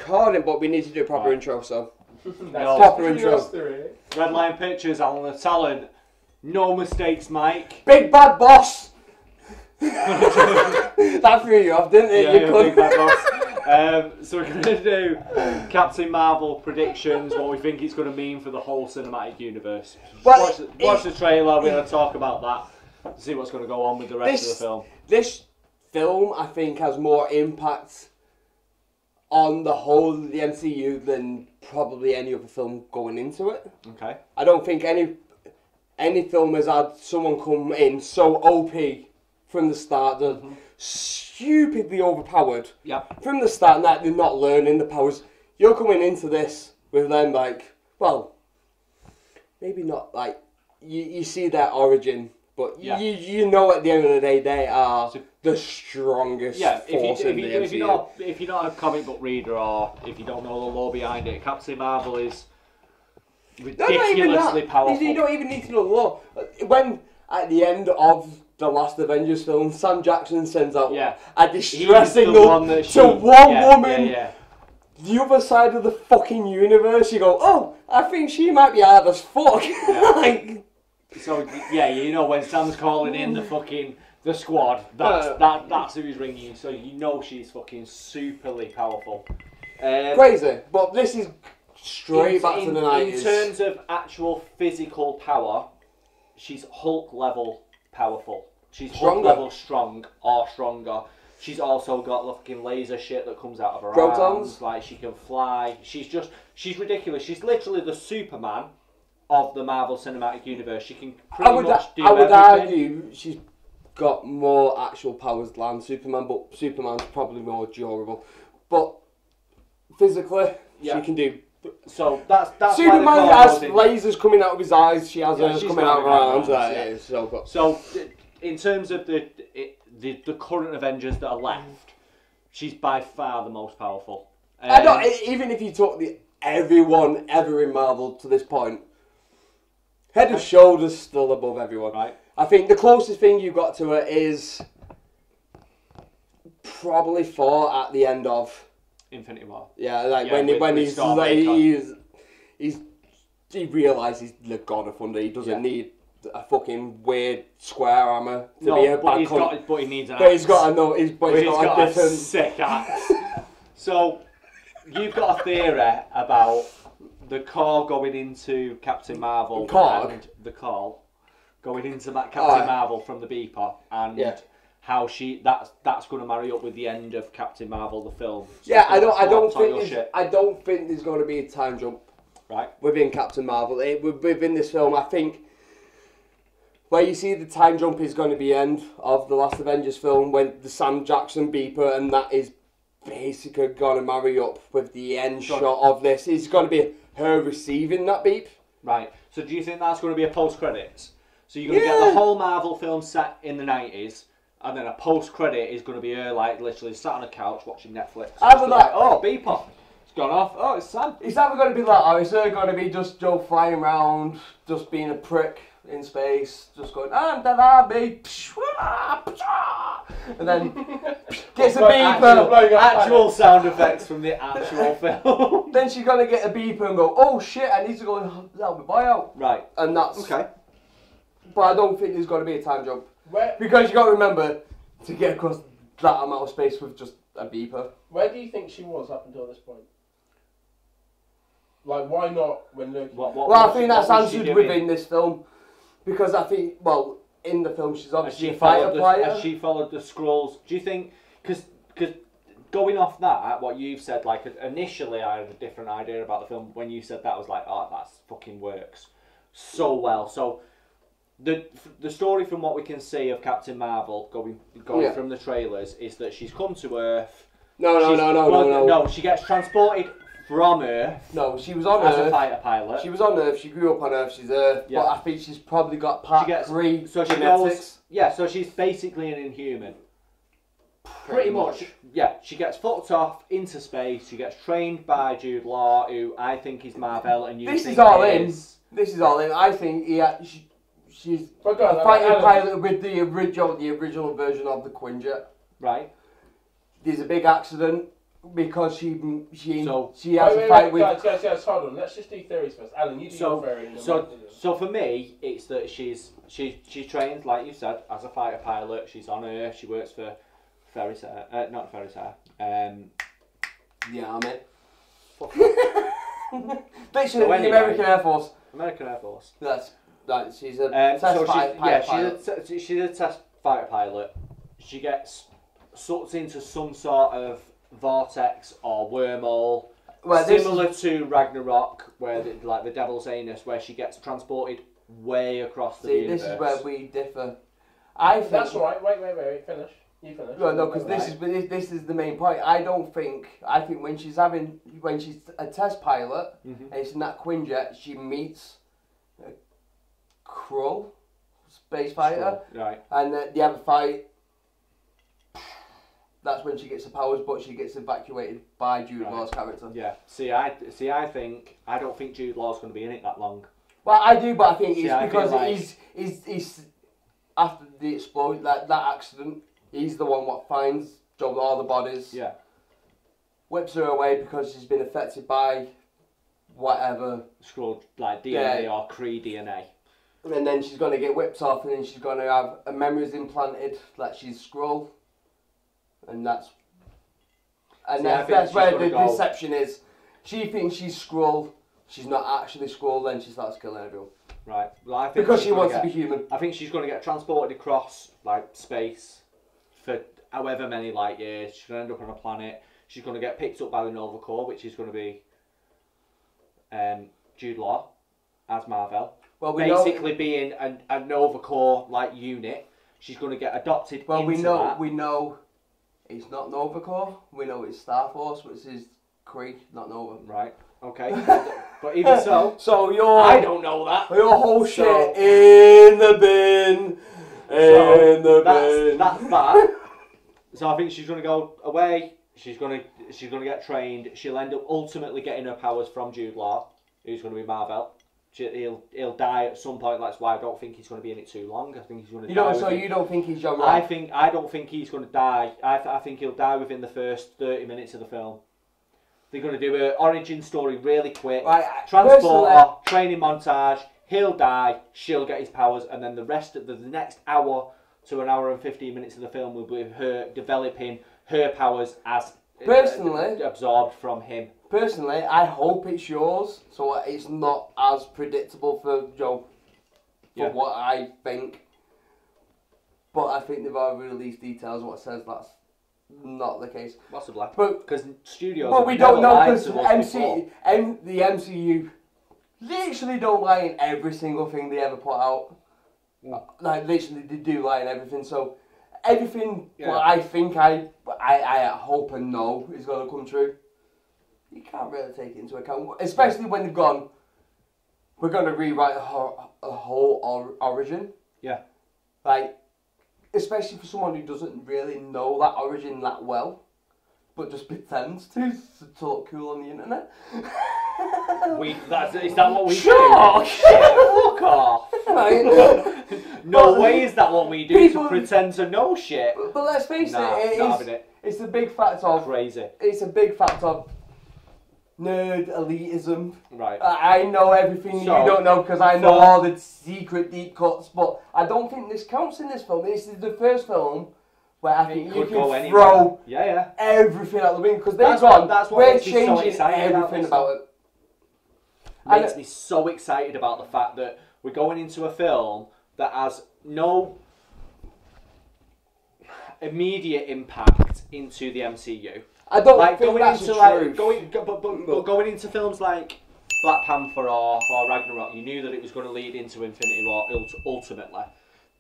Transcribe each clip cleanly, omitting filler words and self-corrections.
recording, but we need to do a proper intro, so. No. Proper intro. Red Line Pictures, Alan the Talent. No mistakes, Mike. Big Bad Boss! That threw you off, didn't it? Yeah, Big Bad Boss. So we're going to do Captain Marvel predictions, what we think it's going to mean for the whole cinematic universe. Well, watch the trailer, we're going to talk about that, see what's going to go on with the rest of the film. This film, I think, has more impact on the whole of the MCU than probably any other film going into it. Okay. I don't think any film has had someone come in so OP from the start, they're stupidly overpowered from the start, and that they're not learning the powers. You're coming into this with them like, well, maybe not like, you see their origin, but you know at the end of the day they are the strongest force in the MCU. If you're not a comic book reader, or if you don't know the lore behind it, Captain Marvel is ridiculously powerful. You don't even need to know the lore. When at the end of the last Avengers film, Sam Jackson sends out a distress signal to one woman. The other side of the fucking universe, you go, oh, I think she might be hard as fuck. So you know when Sam's calling in the squad, that's who he's ringing. So you know she's fucking superly powerful. Crazy, but this is straight back to the 90s. In terms of actual physical power, she's Hulk level powerful. She's Hulk level strong or stronger. She's also got the fucking laser shit that comes out of her arms. Like, she can fly. She's ridiculous. She's literally the Superman of the Marvel Cinematic Universe. She can pretty much do everything. I would argue she's got more actual powers than Superman, but Superman's probably more durable. But physically, she can do. So that's Superman has lasers coming out of his eyes. She has hers coming out of her arms. So in terms of the current Avengers that are left, she's by far the most powerful. I don't. Even if you took everyone ever in Marvel to this point, head and shoulders still above everyone. Right. I think the closest thing you got to her is probably Thor at the end of Infinity War. Yeah, like when he realises he's the God of Thunder. He doesn't need a fucking weird square armor to be a bad cunt. But he needs an axe. But he's got a different sick axe. So you've got a theory about the core going into Captain Marvel and the core going into Captain Marvel from the beeper and how that's going to marry up with the end of Captain Marvel the film. So I don't think there's going to be a time jump within Captain Marvel. Within this film, I think where you see the time jump is going to be end of the last Avengers film when the Sam Jackson beeper, and that is basically going to marry up with the end shot of this. It's going to be her receiving that beep. Right. So do you think that's going to be a post-credits? So you're going to get the whole Marvel film set in the 90s, and then a post-credit is going to be her like literally sat on a couch watching Netflix. Either that, beeper. It's gone off. Oh, it's Sam. It's either going to be that, or it's her going to be just Joe flying around, just being a prick in space, just going, I'm the army, and then gets a beeper. Actual sound effects from the actual film. Then she's going to get a beeper and go, oh shit, I need to go and help my boy out. Right. And that's... Okay. But I don't think there's going to be a time jump. Because you got to remember, to get across that amount of space with just a beeper. Where do you think she was up until this point? Like, why not when Loki... I think that's answered within this film. Because I think, in the film, she's obviously a fighter player. Has she followed the scrolls? Do you think... Because going off that, what you've said, like, initially I had a different idea about the film. When you said that, I was like, oh, that fucking works so well. So... The story from what we can see of Captain Marvel going from the trailers is that she's come to Earth. No. She gets transported from Earth. No, she was on Earth as a fighter pilot. She was on Earth. She grew up on Earth. She's Earth. Yeah. But I think she's probably got part 3 genetics. So she's basically an Inhuman. Pretty much. Yeah, she gets fucked off into space. She gets trained by Jude Law, who I think is Marvel, and This is all in. I think she's a fighting pilot with the original version of the Quinjet. Right. There's a big accident because she has wait, a fight with. Guys, hold on. Let's just do theories first. Alan, you do your theory. So for me, it's that she's trained, like you said, as a fighter pilot. She's on Earth. She works for not Ferris The army. So the American Air Force. American Air Force. She's a test pilot. She's a test fighter pilot. She gets sucked into some sort of vortex or wormhole, similar to Ragnarok, where the Devil's Anus, where she gets transported way across the universe. This is where we differ. I think that's all right. Wait. Finish. You finish. No, because this is the main point. I think when she's a test pilot and it's in that Quinjet, she meets a Krull space fighter, right? And they have a fight. That's when she gets the powers, but she gets evacuated by Jude Law's character. Yeah. I don't think Jude Law's going to be in it that long. Well, I do, but I think it's because he's after the explosion, that accident. He's the one what finds all the bodies. Yeah. Whips her away because she's been affected by whatever. Skrull, like DNA or Kree DNA. And then she's going to get whipped off, and then she's going to have a memories implanted that she's Skrull. And that's where the deception is. She thinks she's Skrull. She's not actually Skrull. Then she starts killing everyone. Right. Well, I think because she wants to be human. I think she's going to get transported across space for however many light years. She's going to end up on a planet. She's going to get picked up by the Nova Corps, which is going to be Jude Law as Marvel. Well, basically being a Nova Corps unit. She's going to get adopted. Well, we know it's not Nova Corps. We know it's Star Force, which is Kree, not Nova. Right. Okay. But even so, I don't know that. Your whole shit in the bin. That's that. So I think she's going to go away. She's going to get trained. She'll end up ultimately getting her powers from Jude Law, who's going to be Marvel. He'll die at some point. That's why I don't think he's going to be in it too long. I think he's going to die. So you don't think he's John Roth? I don't think he's going to die. I think he'll die within the first 30 minutes of the film. They're going to do an origin story really quick. Right, transporter, training montage. He'll die. She'll get his powers, and then the rest of the next hour to an hour and 15 minutes of the film will be her developing her powers as absorbed from him. Personally, I hope it's yours, so it's not as predictable for Joe. What I think, but I think they've already released details. What says that's not the case. Possibly, but because studios. But we don't know because the MCU literally don't lie in every single thing they ever put out. Like literally, they do lie in everything. So everything what I think I hope and know is going to come true. You can't really take it into account, especially when they've gone. We're going to rewrite a whole origin. Yeah. Like, especially for someone who doesn't really know that origin that well, but just pretends to look cool on the internet. Is that what we do? Fuck off. No way is that what we do, to pretend to know shit. But let's face it's a big fact of... Crazy. It's a big fact of nerd elitism. Right. I know everything you don't know because I know all the secret deep cuts, but I don't think this counts in this film. This is the first film where I think you can throw everything out the window because they've gone. We're changing everything about it. Makes me so excited about the fact that we're going into a film that has no immediate impact into the MCU. I don't think that's true. Going into films like Black Panther or Ragnarok, you knew that it was going to lead into Infinity War ultimately.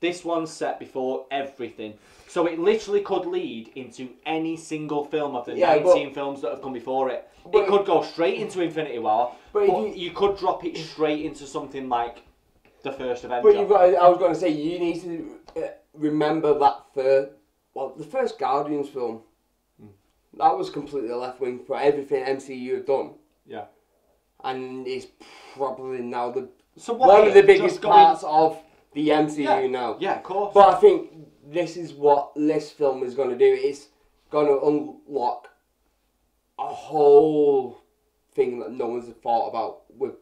This one's set before everything, so it literally could lead into any single film of the 19 films that have come before it. It could go straight into Infinity War, but you could drop it straight into something like the first Avenger. But I was going to say, you need to remember that the first Guardians film. That was completely left wing for everything MCU have done. Yeah. And it's probably now one of the biggest parts of the MCU now. Yeah, of course. But I think this is what this film is going to do. It's going to unlock whole thing that no one's thought about within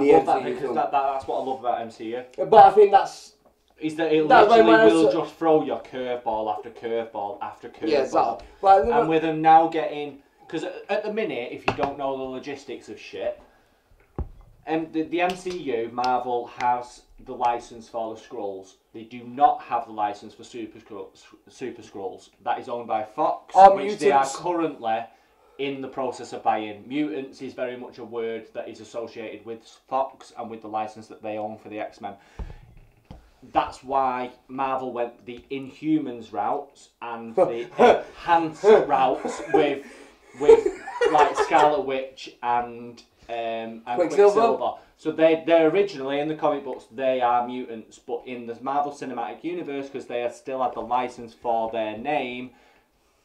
the MCU. Because that's what I love about MCU. But I think that's... Is that it literally will just throw your curveball after curveball after curveball. Yeah, exactly. Well, and with them now getting... Because at the minute, if you don't know the logistics of shit, the MCU, Marvel, has the license for the Skrulls. They do not have the license for Super Skrulls. That is owned by Fox, which they are currently in the process of buying. Mutants is very much a word that is associated with Fox and with the license that they own for the X-Men. That's why Marvel went the Inhumans routes and the enhanced routes with like Scarlet Witch and Quicksilver. So they're originally in the comic books they are mutants, but in the Marvel Cinematic Universe, because they still had the license for their name,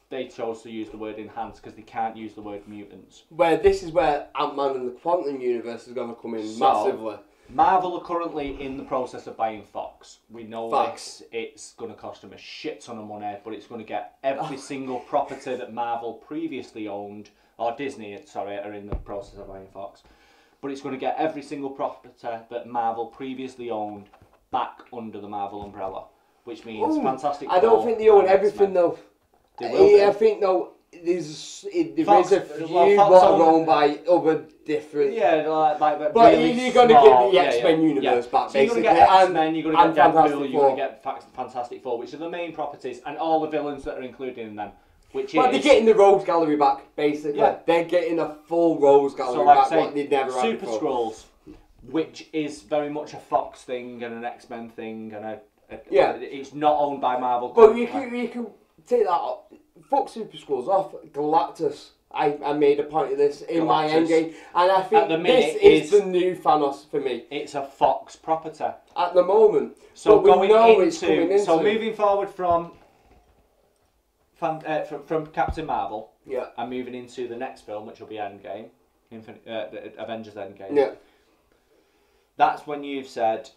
they chose to use the word enhanced because they can't use the word mutants. Where this is where Ant-Man and the Quantum Universe is going to come in massively. Marvel are currently in the process of buying Fox. We know it's going to cost them a shit ton of money, but it's going to get every single property that Marvel previously owned, or Disney, sorry, are in the process of buying Fox. But it's going to get every single property that Marvel previously owned back under the Marvel umbrella, which means Fantastic Four. I don't think they own everything though. I think though there is a few that are owned by other different. Yeah, like but really you're going to get the X-Men universe back, so basically. You're going to get X-Men, you're going to get Deadpool, you're going to get Fantastic Four, which are the main properties, and all the villains that are included in them. But they're getting the Rogues Gallery back, basically. Yeah. They're getting a full Rogues Gallery back, what they've never had Super Skrulls, which is very much a Fox thing and an X-Men thing, and it's not owned by Marvel. But you can take that off. Fuck Super Skrulls off. Galactus. I made a point of this in my Endgame, and I think this is the new Thanos for me. It's a Fox property at the moment. So moving forward from Captain Marvel, and moving into the next film, which will be Endgame, Avengers Endgame. Yeah. That's when you've said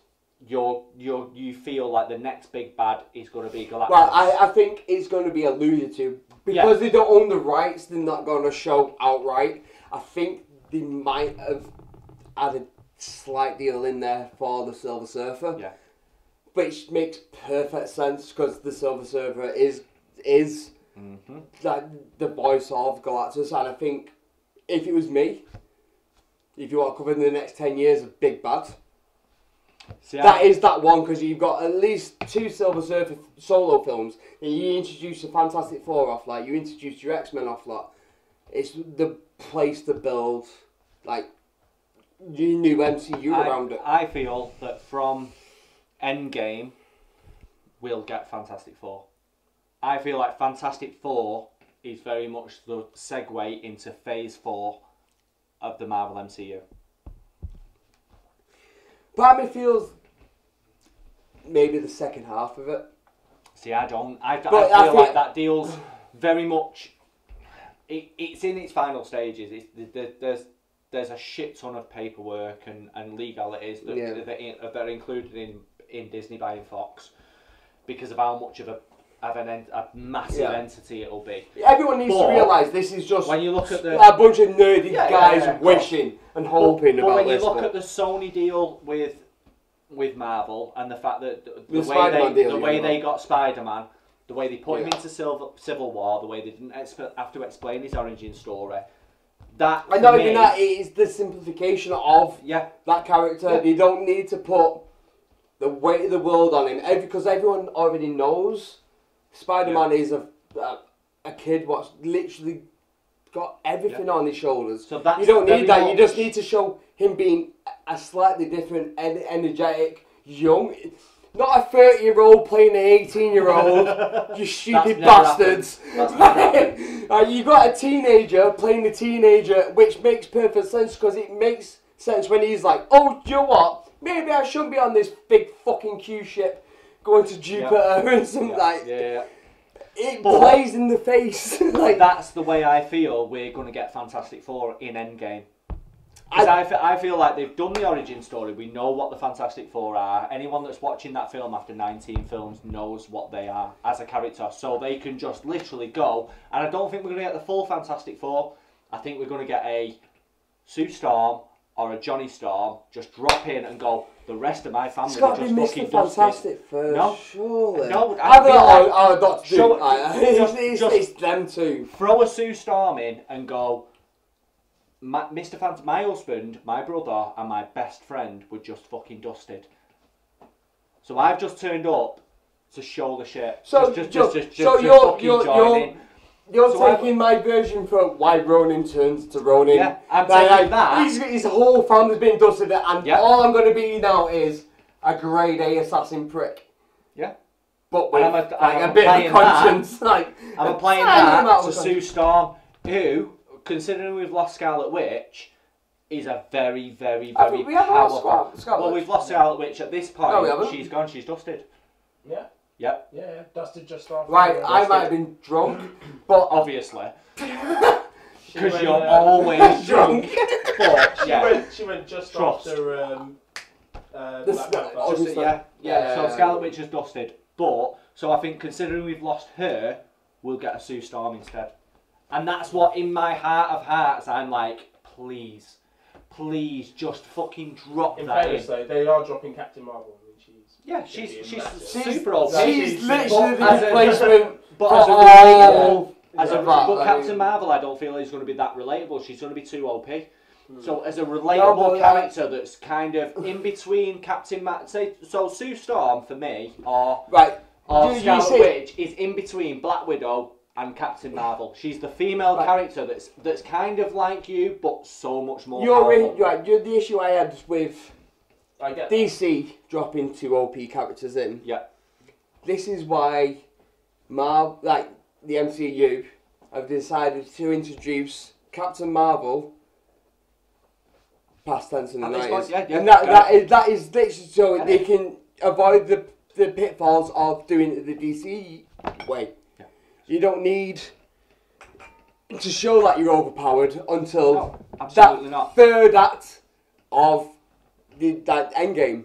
you feel like the next big bad is going to be Galactus. Well, I think it's going to be alluded to because they don't own the rights. They're not going to show outright. I think they might have added a slight deal in there for the Silver Surfer. Yeah. Which makes perfect sense because the Silver Surfer is like the voice of Galactus, and I think if it was me, if you want to cover in the next 10 years of big bad, that is that one, because you've got at least 2 Silver Surfer solo films, and you introduce the Fantastic Four off like you introduced your X-Men off like. It's the place to build like your new MCU around it. I feel that from Endgame we'll get Fantastic Four. I feel like Fantastic Four is very much the segue into Phase 4 of the Marvel MCU. Part of me feels maybe the second half of it. See, I don't. I feel like that deals very much. It's in its final stages. There's a shit ton of paperwork and legalities that are included in Disney buying Fox because of how much of a massive entity it'll be. Everyone needs to realise this is just when you look at a bunch of nerdy guys wishing and hoping about this. But when you look at the Sony deal with Marvel and the fact that the way they got Spider-Man, the way they put him into Civil War, the way they didn't have to explain his origin story. That and not even that, it is the simplification of that character. Yeah. They don't need to put the weight of the world on him because everyone already knows Spider-Man is a kid what's literally got everything on his shoulders. So you don't need that. You just need to show him being a slightly different, energetic, young. Not a 30-year-old playing an 18-year-old, you stupid bastards. You got a teenager playing the teenager, which makes perfect sense because it makes sense when he's like, oh, do you know what? Maybe I shouldn't be on this big fucking Q ship going to Jupiter and something like that. It plays in the face. That's the way I feel we're going to get Fantastic Four in Endgame. I feel like they've done the origin story. We know what the Fantastic Four are. Anyone that's watching that film after 19 films knows what they are as a character. So they can just literally go. And I don't think we're going to get the full Fantastic Four. I think we're going to get a Sue Storm or a Johnny Storm just drop in and go, the rest of my family it's got are to just be fucking Mr. Fantastic dusted. first, No, surely. No, Doctor Doom. It's them two. Throw a Sue Storm in and go, my husband, my brother, and my best friend were just fucking dusted. So I've just turned up to show the shit. So you're taking my version for why Ronin turns to Ronin. Yeah, I'm taking that. His whole family's been dusted, and all I'm going to be now is a grade A assassin prick. Yeah. But with a bit of conscience. I'm applying that to Sue Storm, who, considering we've lost Scarlet Witch, is a very, very, very powerful. Well, we've lost Scarlet Witch at this point. No, she's gone. She's dusted. Yeah. Yep. Yeah. Dusted just after. Right. I might have been drunk, but obviously, because you're always drunk. But she went just after. So Scarlet Witch is dusted, but so I think considering we've lost her, we'll get a Sue Storm instead. And that's what, in my heart of hearts, I'm like, please, just fucking drop that in. In fairness, though, they are dropping Captain Marvel. She's super old. She's literally the replacement. But Captain Marvel, I don't feel is going to be that relatable. She's going to be too OP. So as a relatable character that's kind of in between Captain so Sue Storm for me, or Scarlet Witch is in between Black Widow and Captain Marvel. She's the female character that's kind of like you, but so much more powerful. You're the issue I had with DC dropping two OP characters in. Yeah. This is why the MCU have decided to introduce Captain Marvel past tense in the 90s. And that is literally so they can avoid the pitfalls of doing it the DC way. You don't need to show that you're overpowered until that third act of that endgame.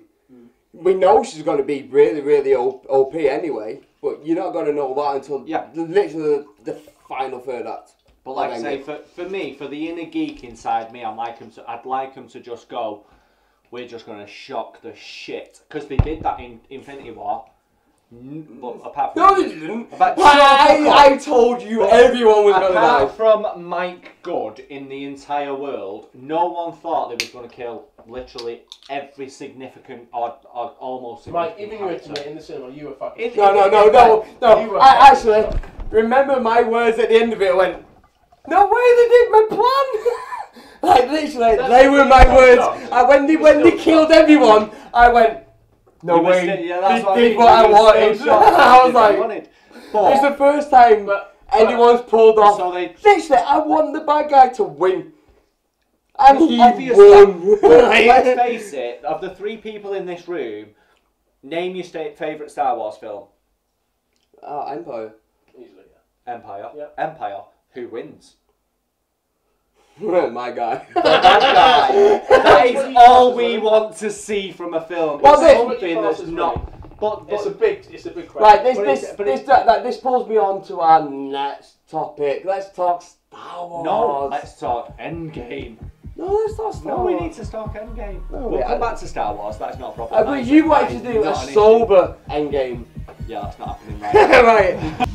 We know she's going to be really, really OP anyway, but you're not going to know that until literally the final third act. But like I say, for me, for the inner geek inside me, I'd like them to just go, we're just going to shock the shit. Because they did that in Infinity War. But apart from no, they didn't. I told you everyone was going to die. Apart from Mike Good in the entire world, no one thought they was going to kill literally every significant or almost significant. Mike, even you were in the cinema, you were fucking. No. Actually, remember my words at the end of it. I went, no way, they did my plan. Like literally, they were my words. When they killed everyone, I went. No way, they did what I wanted. I was like, it's the first time anyone's pulled off. Literally, I want the bad guy to win. And he won. Let's face it, of the three people in this room, name your favourite Star Wars film. Empire. Easily, Empire. Yeah. Empire. Who wins? My guy. The bad guy. That is all we want to see from a film. Well, something that's not. But it's a big question. Right, this pulls me on to our next topic. Let's talk Star Wars. No, let's talk Endgame. No, let's talk Star Wars. No, we need to talk Endgame. We'll come back to Star Wars. That's not a problem. But you wanted to do a sober Endgame. Yeah, that's not happening right. Right.